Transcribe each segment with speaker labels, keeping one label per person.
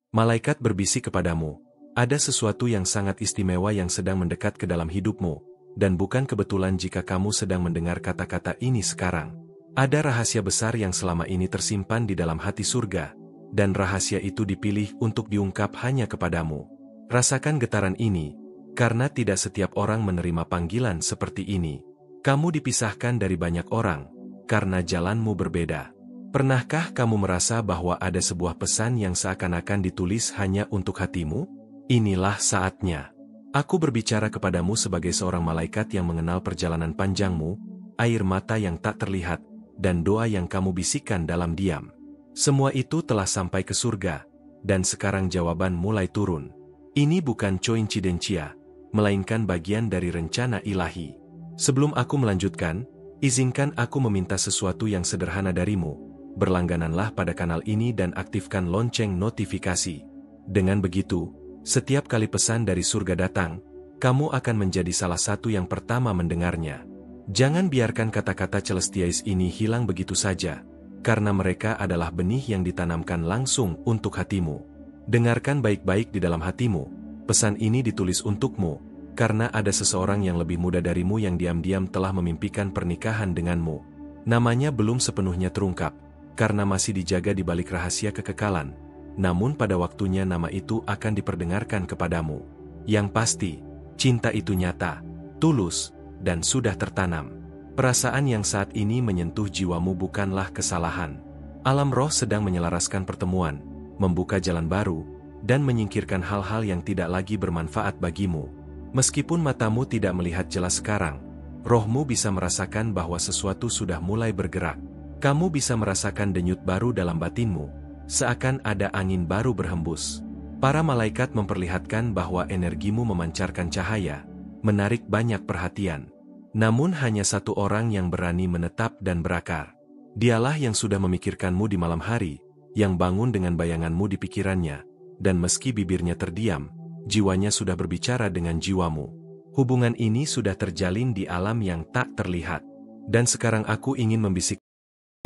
Speaker 1: Malaikat berbisik kepadamu, ada sesuatu yang sangat istimewa yang sedang mendekat ke dalam hidupmu, dan bukan kebetulan jika kamu sedang mendengar kata-kata ini sekarang. Ada rahasia besar yang selama ini tersimpan di dalam hati surga, dan rahasia itu dipilih untuk diungkap hanya kepadamu. Rasakan getaran ini, karena tidak setiap orang menerima panggilan seperti ini. Kamu dipisahkan dari banyak orang, karena jalanmu berbeda. Pernahkah kamu merasa bahwa ada sebuah pesan yang seakan-akan ditulis hanya untuk hatimu? Inilah saatnya. Aku berbicara kepadamu sebagai seorang malaikat yang mengenal perjalanan panjangmu, air mata yang tak terlihat, dan doa yang kamu bisikkan dalam diam. Semua itu telah sampai ke surga, dan sekarang jawaban mulai turun. Ini bukan coincidentia, melainkan bagian dari rencana ilahi. Sebelum aku melanjutkan, izinkan aku meminta sesuatu yang sederhana darimu. Berlanggananlah pada kanal ini dan aktifkan lonceng notifikasi. Dengan begitu, setiap kali pesan dari surga datang, kamu akan menjadi salah satu yang pertama mendengarnya. Jangan biarkan kata-kata celestiais ini hilang begitu saja, karena mereka adalah benih yang ditanamkan langsung untuk hatimu. Dengarkan baik-baik di dalam hatimu, pesan ini ditulis untukmu, karena ada seseorang yang lebih muda darimu yang diam-diam telah memimpikan pernikahan denganmu. Namanya belum sepenuhnya terungkap, karena masih dijaga di balik rahasia kekekalan. Namun pada waktunya nama itu akan diperdengarkan kepadamu. Yang pasti, cinta itu nyata, tulus, dan sudah tertanam. Perasaan yang saat ini menyentuh jiwamu bukanlah kesalahan. Alam roh sedang menyelaraskan pertemuan, membuka jalan baru, dan menyingkirkan hal-hal yang tidak lagi bermanfaat bagimu. Meskipun matamu tidak melihat jelas sekarang, rohmu bisa merasakan bahwa sesuatu sudah mulai bergerak. Kamu bisa merasakan denyut baru dalam batinmu, seakan ada angin baru berhembus. Para malaikat memperlihatkan bahwa energimu memancarkan cahaya, menarik banyak perhatian. Namun hanya satu orang yang berani menetap dan berakar. Dialah yang sudah memikirkanmu di malam hari, yang bangun dengan bayanganmu di pikirannya, dan meski bibirnya terdiam, jiwanya sudah berbicara dengan jiwamu. Hubungan ini sudah terjalin di alam yang tak terlihat. Dan sekarang aku ingin membisik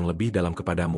Speaker 1: yang lebih dalam kepadamu.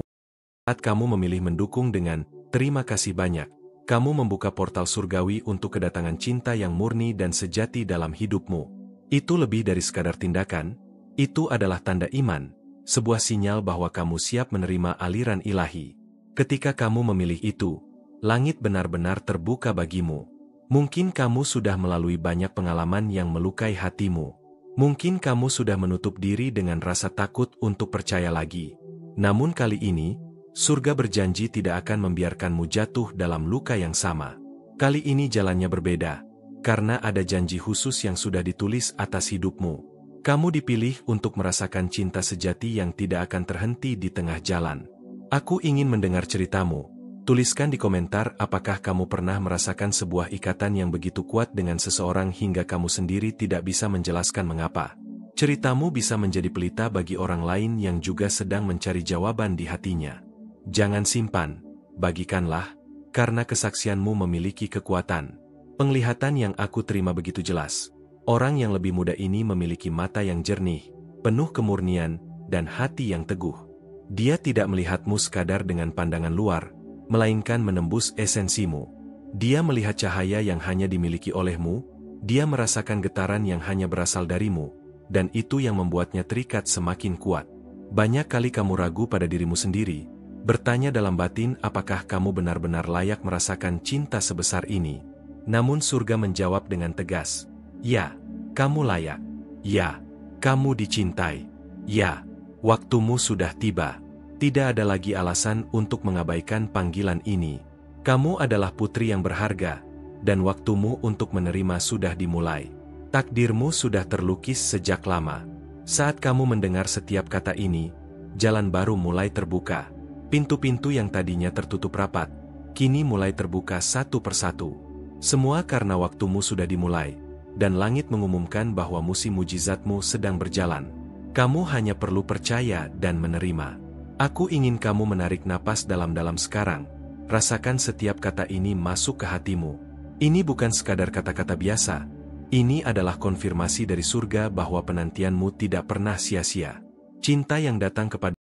Speaker 1: Saat kamu memilih mendukung dengan terima kasih banyak, kamu membuka portal surgawi untuk kedatangan cinta yang murni dan sejati dalam hidupmu. Itu lebih dari sekadar tindakan, itu adalah tanda iman, sebuah sinyal bahwa kamu siap menerima aliran ilahi. Ketika kamu memilih itu, langit benar-benar terbuka bagimu. Mungkin kamu sudah melalui banyak pengalaman yang melukai hatimu. Mungkin kamu sudah menutup diri dengan rasa takut untuk percaya lagi. Namun kali ini, surga berjanji tidak akan membiarkanmu jatuh dalam luka yang sama. Kali ini jalannya berbeda, karena ada janji khusus yang sudah ditulis atas hidupmu. Kamu dipilih untuk merasakan cinta sejati yang tidak akan terhenti di tengah jalan. Aku ingin mendengar ceritamu. Tuliskan di komentar apakah kamu pernah merasakan sebuah ikatan yang begitu kuat dengan seseorang hingga kamu sendiri tidak bisa menjelaskan mengapa. Ceritamu bisa menjadi pelita bagi orang lain yang juga sedang mencari jawaban di hatinya. Jangan simpan, bagikanlah, karena kesaksianmu memiliki kekuatan. Penglihatan yang aku terima begitu jelas. Orang yang lebih muda ini memiliki mata yang jernih, penuh kemurnian, dan hati yang teguh. Dia tidak melihatmu sekadar dengan pandangan luar, melainkan menembus esensimu. Dia melihat cahaya yang hanya dimiliki olehmu, dia merasakan getaran yang hanya berasal darimu, dan itu yang membuatnya terikat semakin kuat. Banyak kali kamu ragu pada dirimu sendiri, bertanya dalam batin apakah kamu benar-benar layak merasakan cinta sebesar ini. Namun surga menjawab dengan tegas, ya, kamu layak. Ya, kamu dicintai. Ya, waktumu sudah tiba. Tidak ada lagi alasan untuk mengabaikan panggilan ini. Kamu adalah putri yang berharga, dan waktumu untuk menerima sudah dimulai. Takdirmu sudah terlukis sejak lama. Saat kamu mendengar setiap kata ini, jalan baru mulai terbuka. Pintu-pintu yang tadinya tertutup rapat, kini mulai terbuka satu persatu. Semua karena waktumu sudah dimulai, dan langit mengumumkan bahwa musim mujizatmu sedang berjalan. Kamu hanya perlu percaya dan menerima. Aku ingin kamu menarik napas dalam-dalam sekarang. Rasakan setiap kata ini masuk ke hatimu. Ini bukan sekadar kata-kata biasa. Ini adalah konfirmasi dari surga bahwa penantianmu tidak pernah sia-sia. Cinta yang datang kepada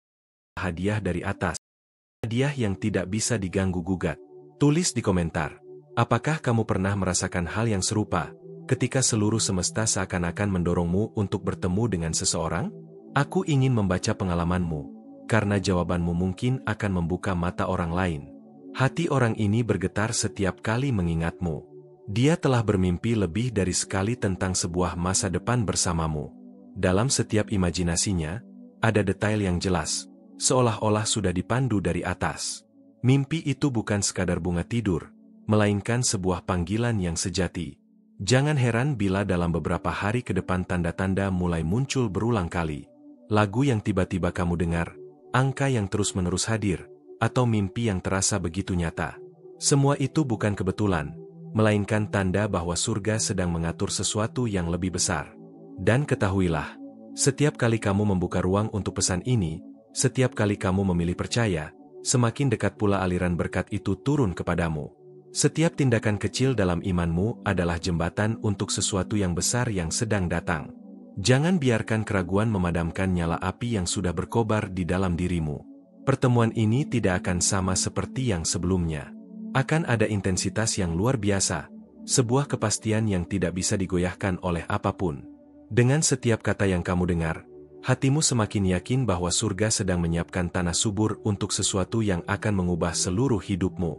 Speaker 1: hadiah dari atas. Hadiah yang tidak bisa diganggu-gugat. Tulis di komentar. Apakah kamu pernah merasakan hal yang serupa, ketika seluruh semesta seakan-akan mendorongmu untuk bertemu dengan seseorang? Aku ingin membaca pengalamanmu, karena jawabanmu mungkin akan membuka mata orang lain. Hati orang ini bergetar setiap kali mengingatmu. Dia telah bermimpi lebih dari sekali tentang sebuah masa depan bersamamu. Dalam setiap imajinasinya, ada detail yang jelas, seolah-olah sudah dipandu dari atas. Mimpi itu bukan sekadar bunga tidur, melainkan sebuah panggilan yang sejati. Jangan heran bila dalam beberapa hari ke depan tanda-tanda mulai muncul berulang kali. Lagu yang tiba-tiba kamu dengar, angka yang terus-menerus hadir, atau mimpi yang terasa begitu nyata. Semua itu bukan kebetulan, melainkan tanda bahwa surga sedang mengatur sesuatu yang lebih besar. Dan ketahuilah, setiap kali kamu membuka ruang untuk pesan ini, setiap kali kamu memilih percaya, semakin dekat pula aliran berkat itu turun kepadamu. Setiap tindakan kecil dalam imanmu adalah jembatan untuk sesuatu yang besar yang sedang datang. Jangan biarkan keraguan memadamkan nyala api yang sudah berkobar di dalam dirimu. Pertemuan ini tidak akan sama seperti yang sebelumnya. Akan ada intensitas yang luar biasa, sebuah kepastian yang tidak bisa digoyahkan oleh apapun. Dengan setiap kata yang kamu dengar, hatimu semakin yakin bahwa surga sedang menyiapkan tanah subur untuk sesuatu yang akan mengubah seluruh hidupmu.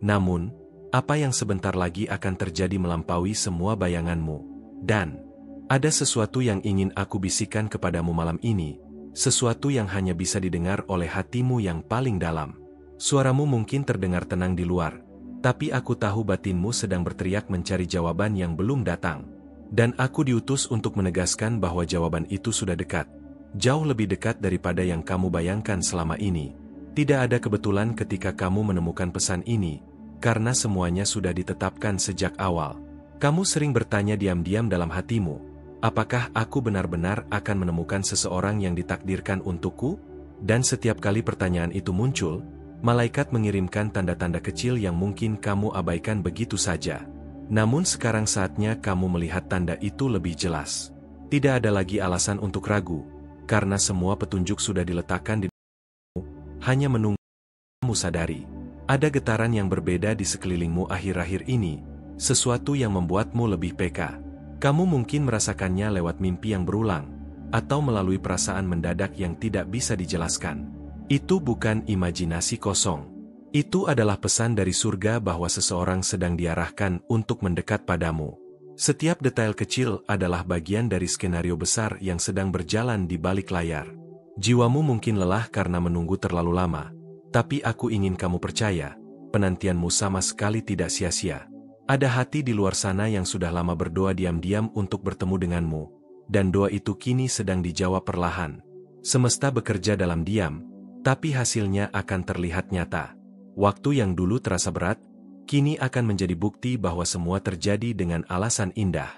Speaker 1: Namun, apa yang sebentar lagi akan terjadi melampaui semua bayanganmu. Dan, ada sesuatu yang ingin aku bisikan kepadamu malam ini, sesuatu yang hanya bisa didengar oleh hatimu yang paling dalam. Suaramu mungkin terdengar tenang di luar, tapi aku tahu batinmu sedang berteriak mencari jawaban yang belum datang. Dan aku diutus untuk menegaskan bahwa jawaban itu sudah dekat. Jauh lebih dekat daripada yang kamu bayangkan selama ini. Tidak ada kebetulan ketika kamu menemukan pesan ini, karena semuanya sudah ditetapkan sejak awal. Kamu sering bertanya diam-diam dalam hatimu, apakah aku benar-benar akan menemukan seseorang yang ditakdirkan untukku? Dan setiap kali pertanyaan itu muncul, malaikat mengirimkan tanda-tanda kecil yang mungkin kamu abaikan begitu saja. Namun sekarang saatnya kamu melihat tanda itu lebih jelas. Tidak ada lagi alasan untuk ragu, karena semua petunjuk sudah diletakkan di dalammu, hanya menunggu kamu sadari. Ada getaran yang berbeda di sekelilingmu akhir-akhir ini, sesuatu yang membuatmu lebih peka. Kamu mungkin merasakannya lewat mimpi yang berulang, atau melalui perasaan mendadak yang tidak bisa dijelaskan. Itu bukan imajinasi kosong. Itu adalah pesan dari surga bahwa seseorang sedang diarahkan untuk mendekat padamu. Setiap detail kecil adalah bagian dari skenario besar yang sedang berjalan di balik layar. Jiwamu mungkin lelah karena menunggu terlalu lama, tapi aku ingin kamu percaya, penantianmu sama sekali tidak sia-sia. Ada hati di luar sana yang sudah lama berdoa diam-diam untuk bertemu denganmu, dan doa itu kini sedang dijawab perlahan. Semesta bekerja dalam diam, tapi hasilnya akan terlihat nyata. Waktu yang dulu terasa berat, kini akan menjadi bukti bahwa semua terjadi dengan alasan indah.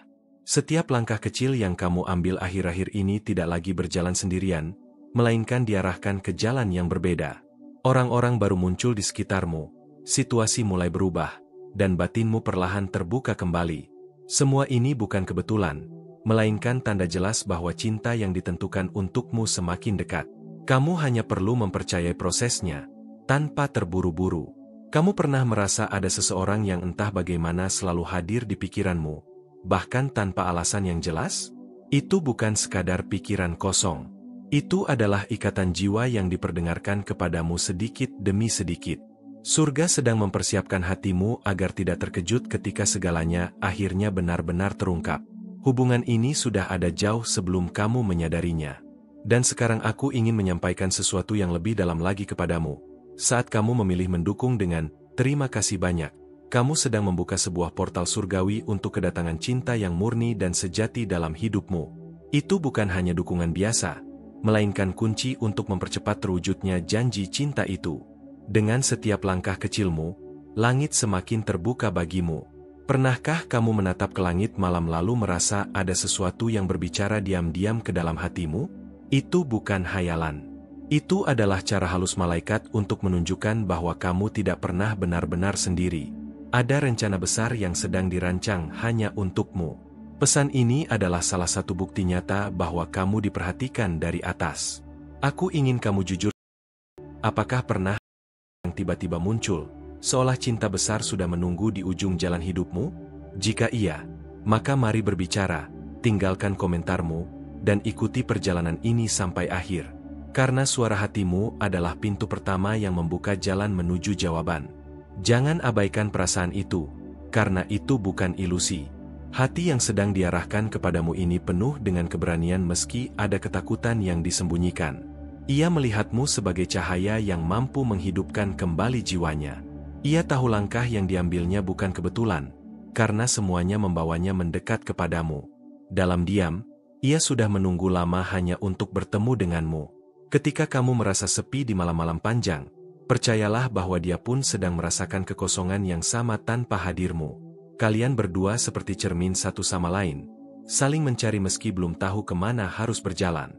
Speaker 1: Setiap langkah kecil yang kamu ambil akhir-akhir ini tidak lagi berjalan sendirian, melainkan diarahkan ke jalan yang berbeda. Orang-orang baru muncul di sekitarmu, situasi mulai berubah, dan batinmu perlahan terbuka kembali. Semua ini bukan kebetulan, melainkan tanda jelas bahwa cinta yang ditentukan untukmu semakin dekat. Kamu hanya perlu mempercayai prosesnya, tanpa terburu-buru. Kamu pernah merasa ada seseorang yang entah bagaimana selalu hadir di pikiranmu, bahkan tanpa alasan yang jelas? Itu bukan sekadar pikiran kosong. Itu adalah ikatan jiwa yang diperdengarkan kepadamu sedikit demi sedikit. Surga sedang mempersiapkan hatimu agar tidak terkejut ketika segalanya akhirnya benar-benar terungkap. Hubungan ini sudah ada jauh sebelum kamu menyadarinya. Dan sekarang aku ingin menyampaikan sesuatu yang lebih dalam lagi kepadamu. Saat kamu memilih mendukung dengan terima kasih banyak, kamu sedang membuka sebuah portal surgawi untuk kedatangan cinta yang murni dan sejati dalam hidupmu. Itu bukan hanya dukungan biasa, melainkan kunci untuk mempercepat terwujudnya janji cinta itu. Dengan setiap langkah kecilmu, langit semakin terbuka bagimu. Pernahkah kamu menatap ke langit malam lalu merasa ada sesuatu yang berbicara diam-diam ke dalam hatimu? Itu bukan hayalan. Itu adalah cara halus malaikat untuk menunjukkan bahwa kamu tidak pernah benar-benar sendiri. Ada rencana besar yang sedang dirancang hanya untukmu. Pesan ini adalah salah satu bukti nyata bahwa kamu diperhatikan dari atas. Aku ingin kamu jujur. Apakah pernah yang tiba-tiba muncul, seolah cinta besar sudah menunggu di ujung jalan hidupmu? Jika iya, maka mari berbicara, tinggalkan komentarmu, dan ikuti perjalanan ini sampai akhir. Karena suara hatimu adalah pintu pertama yang membuka jalan menuju jawaban. Jangan abaikan perasaan itu, karena itu bukan ilusi. Hati yang sedang diarahkan kepadamu ini penuh dengan keberanian meski ada ketakutan yang disembunyikan. Ia melihatmu sebagai cahaya yang mampu menghidupkan kembali jiwanya. Ia tahu langkah yang diambilnya bukan kebetulan, karena semuanya membawanya mendekat kepadamu. Dalam diam, ia sudah menunggu lama hanya untuk bertemu denganmu. Ketika kamu merasa sepi di malam-malam panjang, percayalah bahwa dia pun sedang merasakan kekosongan yang sama tanpa hadirmu. Kalian berdua seperti cermin satu sama lain, saling mencari meski belum tahu kemana harus berjalan.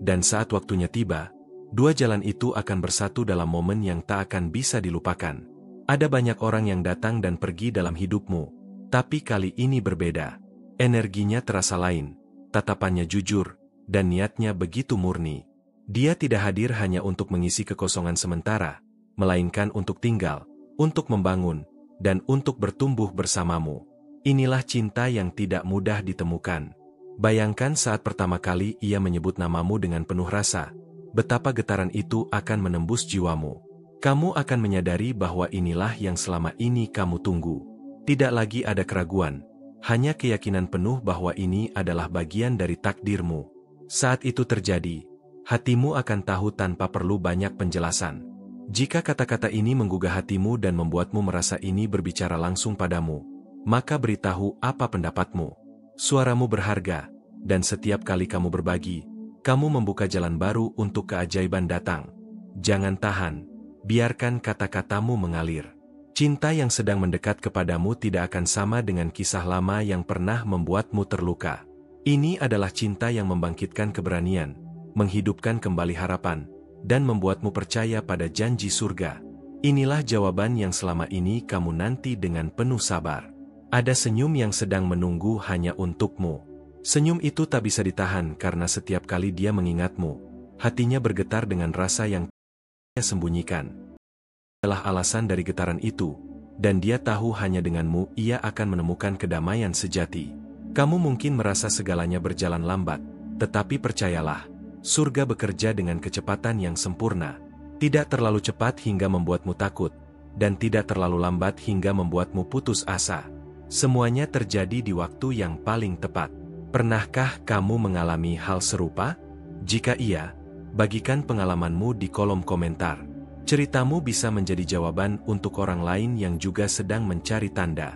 Speaker 1: Dan saat waktunya tiba, dua jalan itu akan bersatu dalam momen yang tak akan bisa dilupakan. Ada banyak orang yang datang dan pergi dalam hidupmu, tapi kali ini berbeda. Energinya terasa lain, tatapannya jujur, dan niatnya begitu murni. Dia tidak hadir hanya untuk mengisi kekosongan sementara, melainkan untuk tinggal, untuk membangun, dan untuk bertumbuh bersamamu. Inilah cinta yang tidak mudah ditemukan. Bayangkan saat pertama kali ia menyebut namamu dengan penuh rasa, betapa getaran itu akan menembus jiwamu. Kamu akan menyadari bahwa inilah yang selama ini kamu tunggu. Tidak lagi ada keraguan, hanya keyakinan penuh bahwa ini adalah bagian dari takdirmu. Saat itu terjadi, hatimu akan tahu tanpa perlu banyak penjelasan. Jika kata-kata ini menggugah hatimu dan membuatmu merasa ini berbicara langsung padamu, maka beritahu apa pendapatmu. Suaramu berharga, dan setiap kali kamu berbagi, kamu membuka jalan baru untuk keajaiban datang. Jangan tahan, biarkan kata-katamu mengalir. Cinta yang sedang mendekat kepadamu tidak akan sama dengan kisah lama yang pernah membuatmu terluka. Ini adalah cinta yang membangkitkan keberanian, menghidupkan kembali harapan, dan membuatmu percaya pada janji surga. Inilah jawaban yang selama ini kamu nanti dengan penuh sabar. Ada senyum yang sedang menunggu hanya untukmu. Senyum itu tak bisa ditahan karena setiap kali dia mengingatmu, hatinya bergetar dengan rasa yang dia sembunyikan. Adalah alasan dari getaran itu, dan dia tahu hanya denganmu ia akan menemukan kedamaian sejati. Kamu mungkin merasa segalanya berjalan lambat, tetapi percayalah, surga bekerja dengan kecepatan yang sempurna. Tidak terlalu cepat hingga membuatmu takut, dan tidak terlalu lambat hingga membuatmu putus asa. Semuanya terjadi di waktu yang paling tepat. Pernahkah kamu mengalami hal serupa? Jika iya, bagikan pengalamanmu di kolom komentar. Ceritamu bisa menjadi jawaban untuk orang lain yang juga sedang mencari tanda.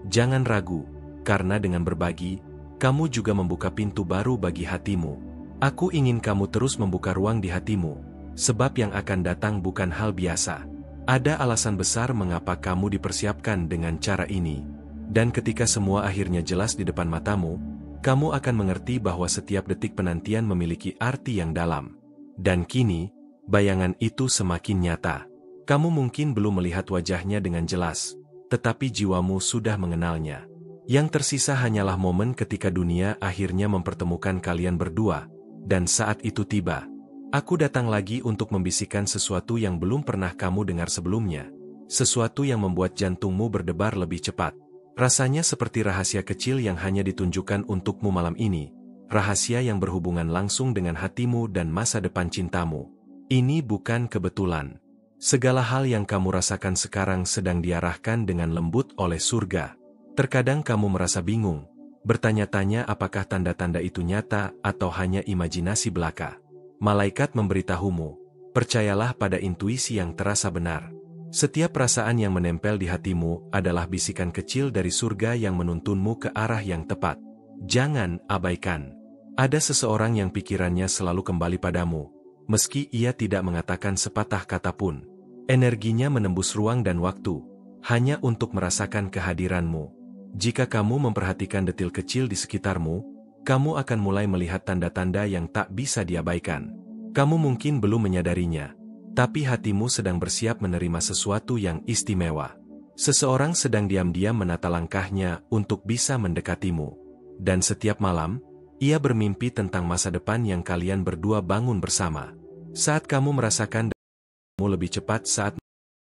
Speaker 1: Jangan ragu, karena dengan berbagi, kamu juga membuka pintu baru bagi hatimu. Aku ingin kamu terus membuka ruang di hatimu, sebab yang akan datang bukan hal biasa. Ada alasan besar mengapa kamu dipersiapkan dengan cara ini. Dan ketika semua akhirnya jelas di depan matamu, kamu akan mengerti bahwa setiap detik penantian memiliki arti yang dalam. Dan kini, bayangan itu semakin nyata. Kamu mungkin belum melihat wajahnya dengan jelas, tetapi jiwamu sudah mengenalnya. Yang tersisa hanyalah momen ketika dunia akhirnya mempertemukan kalian berdua, dan saat itu tiba. Aku datang lagi untuk membisikkan sesuatu yang belum pernah kamu dengar sebelumnya. Sesuatu yang membuat jantungmu berdebar lebih cepat. Rasanya seperti rahasia kecil yang hanya ditunjukkan untukmu malam ini. Rahasia yang berhubungan langsung dengan hatimu dan masa depan cintamu. Ini bukan kebetulan. Segala hal yang kamu rasakan sekarang sedang diarahkan dengan lembut oleh surga. Terkadang kamu merasa bingung, bertanya-tanya apakah tanda-tanda itu nyata atau hanya imajinasi belaka. Malaikat memberitahumu, percayalah pada intuisi yang terasa benar. Setiap perasaan yang menempel di hatimu adalah bisikan kecil dari surga yang menuntunmu ke arah yang tepat. Jangan abaikan. Ada seseorang yang pikirannya selalu kembali padamu, meski ia tidak mengatakan sepatah kata pun. Energinya menembus ruang dan waktu, hanya untuk merasakan kehadiranmu. Jika kamu memperhatikan detil kecil di sekitarmu, kamu akan mulai melihat tanda-tanda yang tak bisa diabaikan. Kamu mungkin belum menyadarinya, tapi hatimu sedang bersiap menerima sesuatu yang istimewa. Seseorang sedang diam-diam menata langkahnya untuk bisa mendekatimu. Dan setiap malam, ia bermimpi tentang masa depan yang kalian berdua bangun bersama. Saat kamu merasakan dirimu lebih cepat saat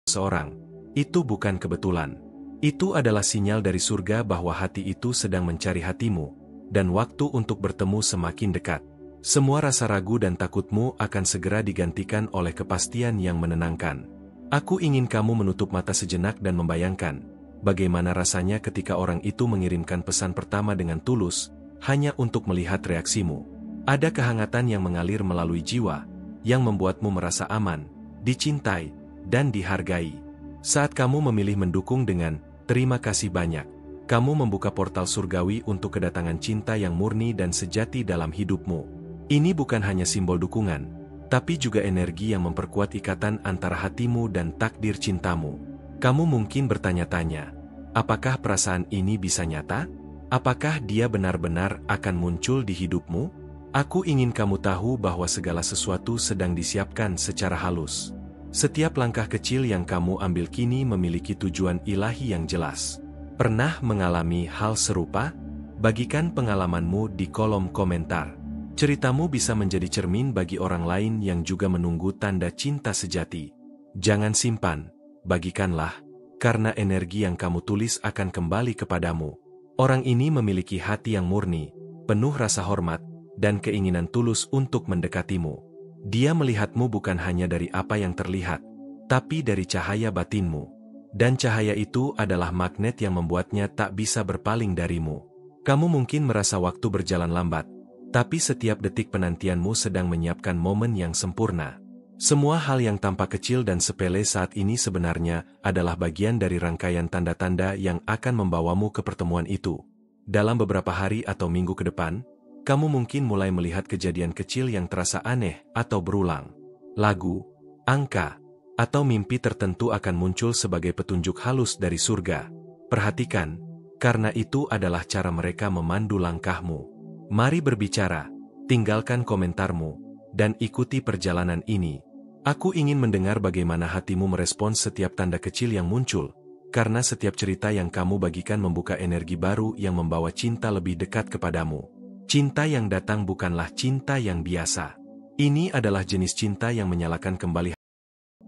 Speaker 1: seseorang, Itu bukan kebetulan. Itu adalah sinyal dari surga bahwa hati itu sedang mencari hatimu, dan waktu untuk bertemu semakin dekat. Semua rasa ragu dan takutmu akan segera digantikan oleh kepastian yang menenangkan. Aku ingin kamu menutup mata sejenak dan membayangkan bagaimana rasanya ketika orang itu mengirimkan pesan pertama dengan tulus, hanya untuk melihat reaksimu. Ada kehangatan yang mengalir melalui jiwa, yang membuatmu merasa aman, dicintai, dan dihargai. Saat kamu memilih mendukung dengan "terima kasih banyak", kamu membuka portal surgawi untuk kedatangan cinta yang murni dan sejati dalam hidupmu. Ini bukan hanya simbol dukungan, tapi juga energi yang memperkuat ikatan antara hatimu dan takdir cintamu. Kamu mungkin bertanya-tanya, apakah perasaan ini bisa nyata? Apakah dia benar-benar akan muncul di hidupmu? Aku ingin kamu tahu bahwa segala sesuatu sedang disiapkan secara halus. Setiap langkah kecil yang kamu ambil kini memiliki tujuan ilahi yang jelas. Pernah mengalami hal serupa? Bagikan pengalamanmu di kolom komentar. Ceritamu bisa menjadi cermin bagi orang lain yang juga menunggu tanda cinta sejati. Jangan simpan, bagikanlah, karena energi yang kamu tulis akan kembali kepadamu. Orang ini memiliki hati yang murni, penuh rasa hormat, dan keinginan tulus untuk mendekatimu. Dia melihatmu bukan hanya dari apa yang terlihat, tapi dari cahaya batinmu. Dan cahaya itu adalah magnet yang membuatnya tak bisa berpaling darimu. Kamu mungkin merasa waktu berjalan lambat, tapi setiap detik penantianmu sedang menyiapkan momen yang sempurna. Semua hal yang tampak kecil dan sepele saat ini sebenarnya adalah bagian dari rangkaian tanda-tanda yang akan membawamu ke pertemuan itu. Dalam beberapa hari atau minggu ke depan, kamu mungkin mulai melihat kejadian kecil yang terasa aneh atau berulang. Lagu, angka, atau mimpi tertentu akan muncul sebagai petunjuk halus dari surga. Perhatikan, karena itu adalah cara mereka memandu langkahmu. Mari berbicara, tinggalkan komentarmu, dan ikuti perjalanan ini. Aku ingin mendengar bagaimana hatimu merespons setiap tanda kecil yang muncul, karena setiap cerita yang kamu bagikan membuka energi baru yang membawa cinta lebih dekat kepadamu. Cinta yang datang bukanlah cinta yang biasa. Ini adalah jenis cinta yang menyalakan kembali,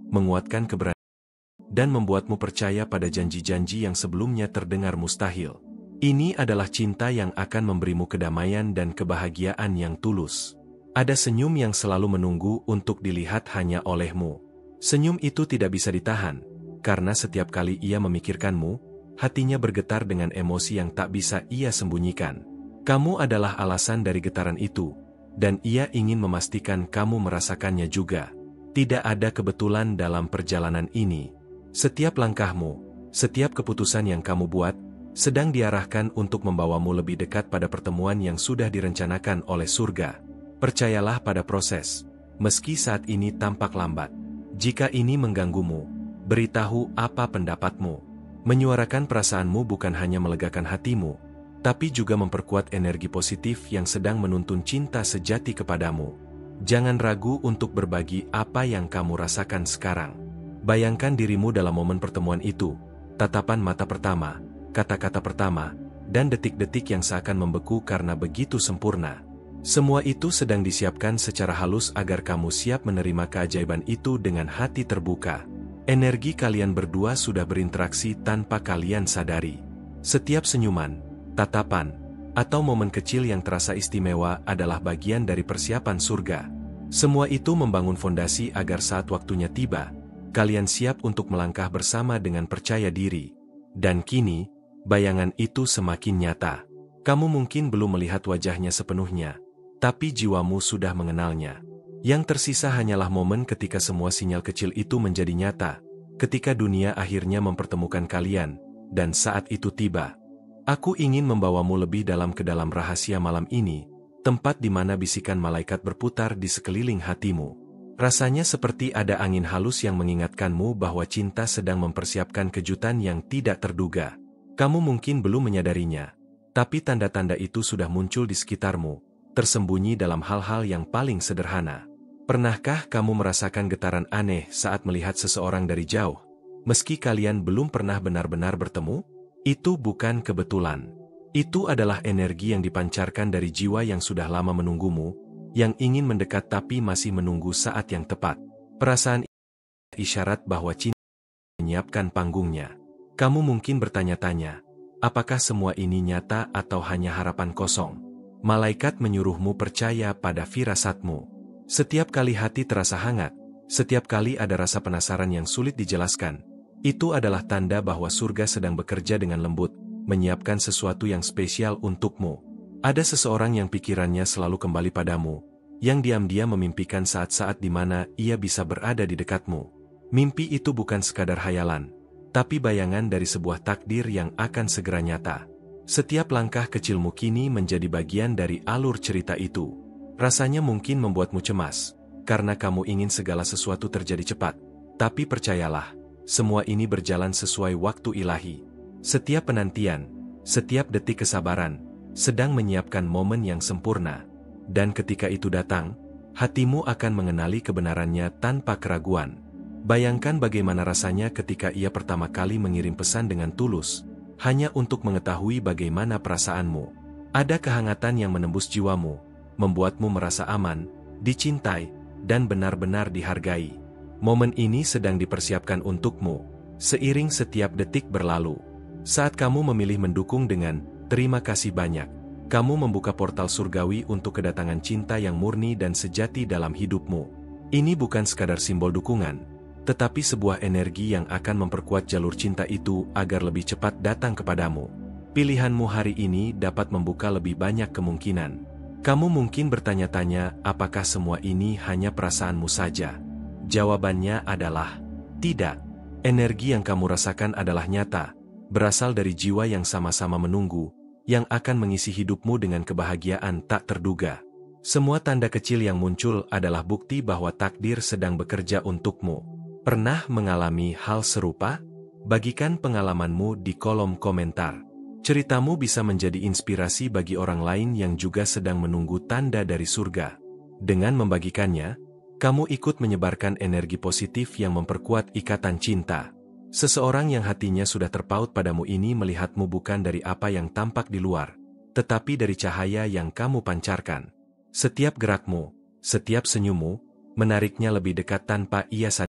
Speaker 1: menguatkan keberanian, dan membuatmu percaya pada janji-janji yang sebelumnya terdengar mustahil. Ini adalah cinta yang akan memberimu kedamaian dan kebahagiaan yang tulus. Ada senyum yang selalu menunggu untuk dilihat hanya olehmu. Senyum itu tidak bisa ditahan, karena setiap kali ia memikirkanmu, hatinya bergetar dengan emosi yang tak bisa ia sembunyikan. Kamu adalah alasan dari getaran itu, dan ia ingin memastikan kamu merasakannya juga. Tidak ada kebetulan dalam perjalanan ini. Setiap langkahmu, setiap keputusan yang kamu buat, sedang diarahkan untuk membawamu lebih dekat pada pertemuan yang sudah direncanakan oleh surga. Percayalah pada proses, meski saat ini tampak lambat. Jika ini mengganggumu, beritahu apa pendapatmu. Menyuarakan perasaanmu bukan hanya melegakan hatimu, tapi juga memperkuat energi positif yang sedang menuntun cinta sejati kepadamu. Jangan ragu untuk berbagi apa yang kamu rasakan sekarang. Bayangkan dirimu dalam momen pertemuan itu, tatapan mata pertama, kata-kata pertama, dan detik-detik yang seakan membeku karena begitu sempurna. Semua itu sedang disiapkan secara halus agar kamu siap menerima keajaiban itu dengan hati terbuka. Energi kalian berdua sudah berinteraksi tanpa kalian sadari. Setiap senyuman, tatapan, atau momen kecil yang terasa istimewa adalah bagian dari persiapan surga. Semua itu membangun fondasi agar saat waktunya tiba, kalian siap untuk melangkah bersama dengan percaya diri. Dan kini, bayangan itu semakin nyata. Kamu mungkin belum melihat wajahnya sepenuhnya, tapi jiwamu sudah mengenalnya. Yang tersisa hanyalah momen ketika semua sinyal kecil itu menjadi nyata, ketika dunia akhirnya mempertemukan kalian, dan saat itu tiba. Aku ingin membawamu lebih dalam ke dalam rahasia malam ini, tempat di mana bisikan malaikat berputar di sekeliling hatimu. Rasanya seperti ada angin halus yang mengingatkanmu bahwa cinta sedang mempersiapkan kejutan yang tidak terduga. Kamu mungkin belum menyadarinya, tapi tanda-tanda itu sudah muncul di sekitarmu, tersembunyi dalam hal-hal yang paling sederhana. Pernahkah kamu merasakan getaran aneh saat melihat seseorang dari jauh? Meski kalian belum pernah benar-benar bertemu, itu bukan kebetulan. Itu adalah energi yang dipancarkan dari jiwa yang sudah lama menunggumu, yang ingin mendekat tapi masih menunggu saat yang tepat. Perasaan isyarat bahwa cinta menyiapkan panggungnya. Kamu mungkin bertanya-tanya, apakah semua ini nyata atau hanya harapan kosong? Malaikat menyuruhmu percaya pada firasatmu. Setiap kali hati terasa hangat, setiap kali ada rasa penasaran yang sulit dijelaskan, itu adalah tanda bahwa surga sedang bekerja dengan lembut, menyiapkan sesuatu yang spesial untukmu. Ada seseorang yang pikirannya selalu kembali padamu, yang diam-diam memimpikan saat-saat di mana ia bisa berada di dekatmu. Mimpi itu bukan sekadar hayalan, tapi bayangan dari sebuah takdir yang akan segera nyata. Setiap langkah kecilmu kini menjadi bagian dari alur cerita itu. Rasanya mungkin membuatmu cemas, karena kamu ingin segala sesuatu terjadi cepat. Tapi percayalah, semua ini berjalan sesuai waktu ilahi. Setiap penantian, setiap detik kesabaran, sedang menyiapkan momen yang sempurna. Dan ketika itu datang, hatimu akan mengenali kebenarannya tanpa keraguan. Bayangkan bagaimana rasanya ketika ia pertama kali mengirim pesan dengan tulus, hanya untuk mengetahui bagaimana perasaanmu. Ada kehangatan yang menembus jiwamu, membuatmu merasa aman, dicintai, dan benar-benar dihargai. Momen ini sedang dipersiapkan untukmu, seiring setiap detik berlalu. Saat kamu memilih mendukung dengan terima kasih banyak, kamu membuka portal surgawi untuk kedatangan cinta yang murni dan sejati dalam hidupmu. Ini bukan sekadar simbol dukungan, tetapi sebuah energi yang akan memperkuat jalur cinta itu agar lebih cepat datang kepadamu. Pilihanmu hari ini dapat membuka lebih banyak kemungkinan. Kamu mungkin bertanya-tanya, apakah semua ini hanya perasaanmu saja? Jawabannya adalah, tidak. Energi yang kamu rasakan adalah nyata, berasal dari jiwa yang sama-sama menunggu, yang akan mengisi hidupmu dengan kebahagiaan tak terduga. Semua tanda kecil yang muncul adalah bukti bahwa takdir sedang bekerja untukmu. Pernah mengalami hal serupa? Bagikan pengalamanmu di kolom komentar. Ceritamu bisa menjadi inspirasi bagi orang lain yang juga sedang menunggu tanda dari surga. Dengan membagikannya, kamu ikut menyebarkan energi positif yang memperkuat ikatan cinta. Seseorang yang hatinya sudah terpaut padamu ini melihatmu bukan dari apa yang tampak di luar, tetapi dari cahaya yang kamu pancarkan. Setiap gerakmu, setiap senyummu, menariknya lebih dekat tanpa ia sadari.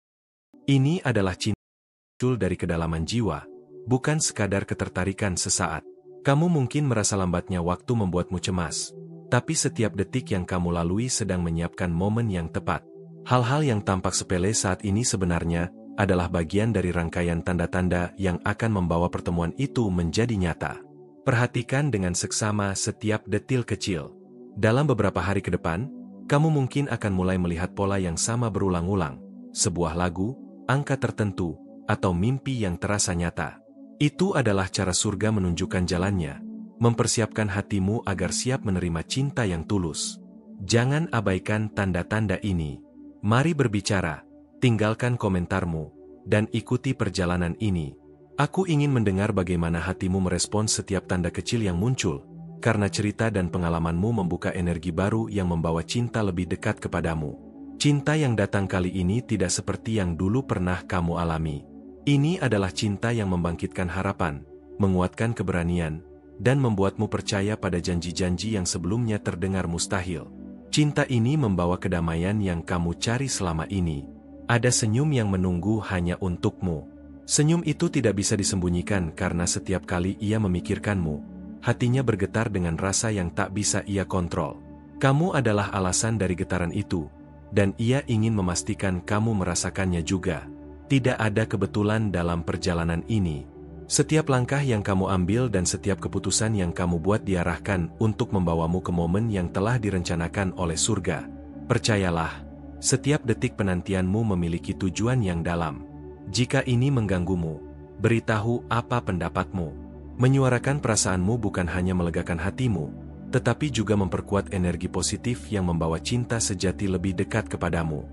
Speaker 1: Ini adalah cinta muncul dari kedalaman jiwa, bukan sekadar ketertarikan sesaat. Kamu mungkin merasa lambatnya waktu membuatmu cemas, tapi setiap detik yang kamu lalui sedang menyiapkan momen yang tepat. Hal-hal yang tampak sepele saat ini sebenarnya adalah bagian dari rangkaian tanda-tanda yang akan membawa pertemuan itu menjadi nyata. Perhatikan dengan seksama setiap detil kecil. Dalam beberapa hari ke depan, kamu mungkin akan mulai melihat pola yang sama berulang-ulang, sebuah lagu, angka tertentu, atau mimpi yang terasa nyata. Itu adalah cara surga menunjukkan jalannya, mempersiapkan hatimu agar siap menerima cinta yang tulus. Jangan abaikan tanda-tanda ini. Mari berbicara, tinggalkan komentarmu, dan ikuti perjalanan ini. Aku ingin mendengar bagaimana hatimu merespons setiap tanda kecil yang muncul, karena cerita dan pengalamanmu membuka energi baru yang membawa cinta lebih dekat kepadamu. Cinta yang datang kali ini tidak seperti yang dulu pernah kamu alami. Ini adalah cinta yang membangkitkan harapan, menguatkan keberanian, dan membuatmu percaya pada janji-janji yang sebelumnya terdengar mustahil. Cinta ini membawa kedamaian yang kamu cari selama ini. Ada senyum yang menunggu hanya untukmu. Senyum itu tidak bisa disembunyikan karena setiap kali ia memikirkanmu, hatinya bergetar dengan rasa yang tak bisa ia kontrol. Kamu adalah alasan dari getaran itu, dan ia ingin memastikan kamu merasakannya juga. Tidak ada kebetulan dalam perjalanan ini. Setiap langkah yang kamu ambil dan setiap keputusan yang kamu buat diarahkan untuk membawamu ke momen yang telah direncanakan oleh surga. Percayalah, setiap detik penantianmu memiliki tujuan yang dalam. Jika ini mengganggumu, beritahu apa pendapatmu. Menyuarakan perasaanmu bukan hanya melegakan hatimu, tetapi juga memperkuat energi positif yang membawa cinta sejati lebih dekat kepadamu.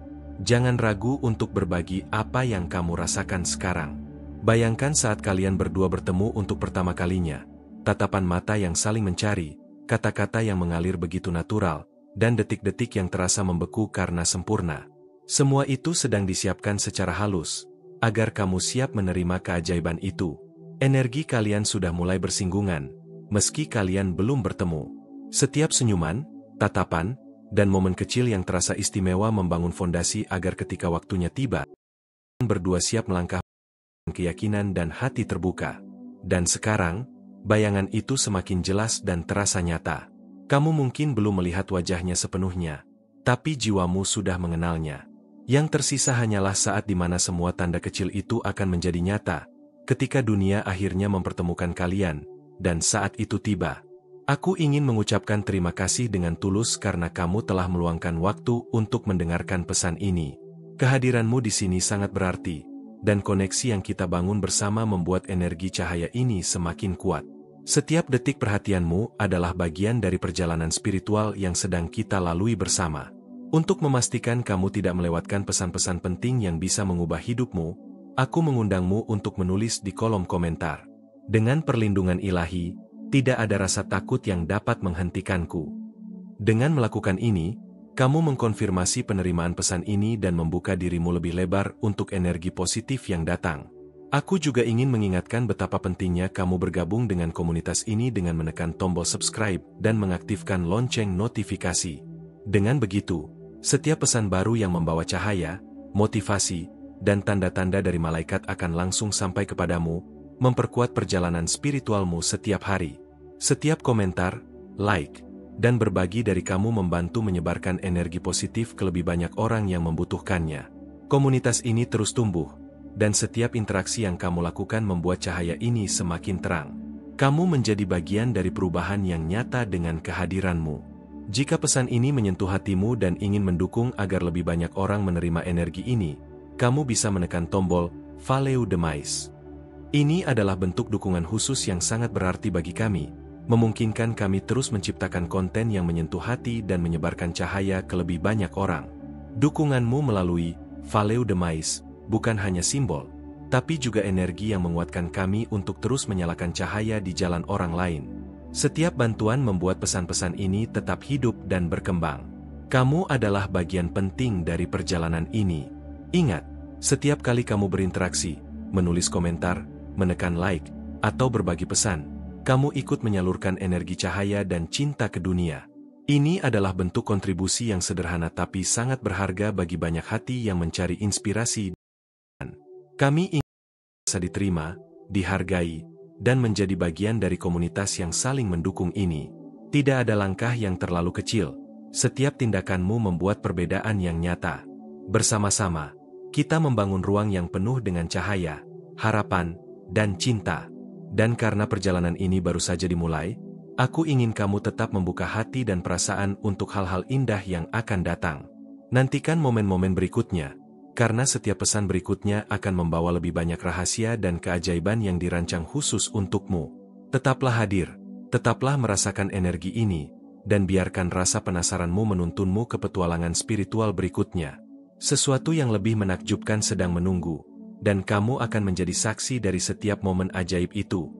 Speaker 1: Jangan ragu untuk berbagi apa yang kamu rasakan sekarang. Bayangkan saat kalian berdua bertemu untuk pertama kalinya, tatapan mata yang saling mencari, kata-kata yang mengalir begitu natural, dan detik-detik yang terasa membeku karena sempurna. Semua itu sedang disiapkan secara halus, agar kamu siap menerima keajaiban itu. Energi kalian sudah mulai bersinggungan, meski kalian belum bertemu. Setiap senyuman, tatapan, dan momen kecil yang terasa istimewa membangun fondasi agar ketika waktunya tiba, berdua siap melangkah keyakinan dan hati terbuka. Dan sekarang, bayangan itu semakin jelas dan terasa nyata. Kamu mungkin belum melihat wajahnya sepenuhnya, tapi jiwamu sudah mengenalnya. Yang tersisa hanyalah saat di mana semua tanda kecil itu akan menjadi nyata, ketika dunia akhirnya mempertemukan kalian, dan saat itu tiba. Aku ingin mengucapkan terima kasih dengan tulus karena kamu telah meluangkan waktu untuk mendengarkan pesan ini. Kehadiranmu di sini sangat berarti, dan koneksi yang kita bangun bersama membuat energi cahaya ini semakin kuat. Setiap detik perhatianmu adalah bagian dari perjalanan spiritual yang sedang kita lalui bersama. Untuk memastikan kamu tidak melewatkan pesan-pesan penting yang bisa mengubah hidupmu, aku mengundangmu untuk menulis di kolom komentar. Dengan perlindungan ilahi, tidak ada rasa takut yang dapat menghentikanku. Dengan melakukan ini, kamu mengkonfirmasi penerimaan pesan ini dan membuka dirimu lebih lebar untuk energi positif yang datang. Aku juga ingin mengingatkan betapa pentingnya kamu bergabung dengan komunitas ini dengan menekan tombol subscribe dan mengaktifkan lonceng notifikasi. Dengan begitu, setiap pesan baru yang membawa cahaya, motivasi, dan tanda-tanda dari malaikat akan langsung sampai kepadamu, memperkuat perjalanan spiritualmu setiap hari. Setiap komentar, like, dan berbagi dari kamu membantu menyebarkan energi positif ke lebih banyak orang yang membutuhkannya. Komunitas ini terus tumbuh, dan setiap interaksi yang kamu lakukan membuat cahaya ini semakin terang. Kamu menjadi bagian dari perubahan yang nyata dengan kehadiranmu. Jika pesan ini menyentuh hatimu dan ingin mendukung agar lebih banyak orang menerima energi ini, kamu bisa menekan tombol Follow the Mais. Ini adalah bentuk dukungan khusus yang sangat berarti bagi kami, memungkinkan kami terus menciptakan konten yang menyentuh hati dan menyebarkan cahaya ke lebih banyak orang. Dukunganmu melalui Follow the Mais bukan hanya simbol, tapi juga energi yang menguatkan kami untuk terus menyalakan cahaya di jalan orang lain. Setiap bantuan membuat pesan-pesan ini tetap hidup dan berkembang. Kamu adalah bagian penting dari perjalanan ini. Ingat, setiap kali kamu berinteraksi, menulis komentar, menekan like, atau berbagi pesan, kamu ikut menyalurkan energi cahaya dan cinta ke dunia. Ini adalah bentuk kontribusi yang sederhana tapi sangat berharga bagi banyak hati yang mencari inspirasi. Kami ingin bisa diterima, dihargai, dan menjadi bagian dari komunitas yang saling mendukung ini. Tidak ada langkah yang terlalu kecil. Setiap tindakanmu membuat perbedaan yang nyata. Bersama-sama, kita membangun ruang yang penuh dengan cahaya, harapan, dan cinta. Dan karena perjalanan ini baru saja dimulai, aku ingin kamu tetap membuka hati dan perasaan untuk hal-hal indah yang akan datang. Nantikan momen-momen berikutnya, karena setiap pesan berikutnya akan membawa lebih banyak rahasia dan keajaiban yang dirancang khusus untukmu. Tetaplah hadir, tetaplah merasakan energi ini, dan biarkan rasa penasaranmu menuntunmu ke petualangan spiritual berikutnya. Sesuatu yang lebih menakjubkan sedang menunggu, dan kamu akan menjadi saksi dari setiap momen ajaib itu.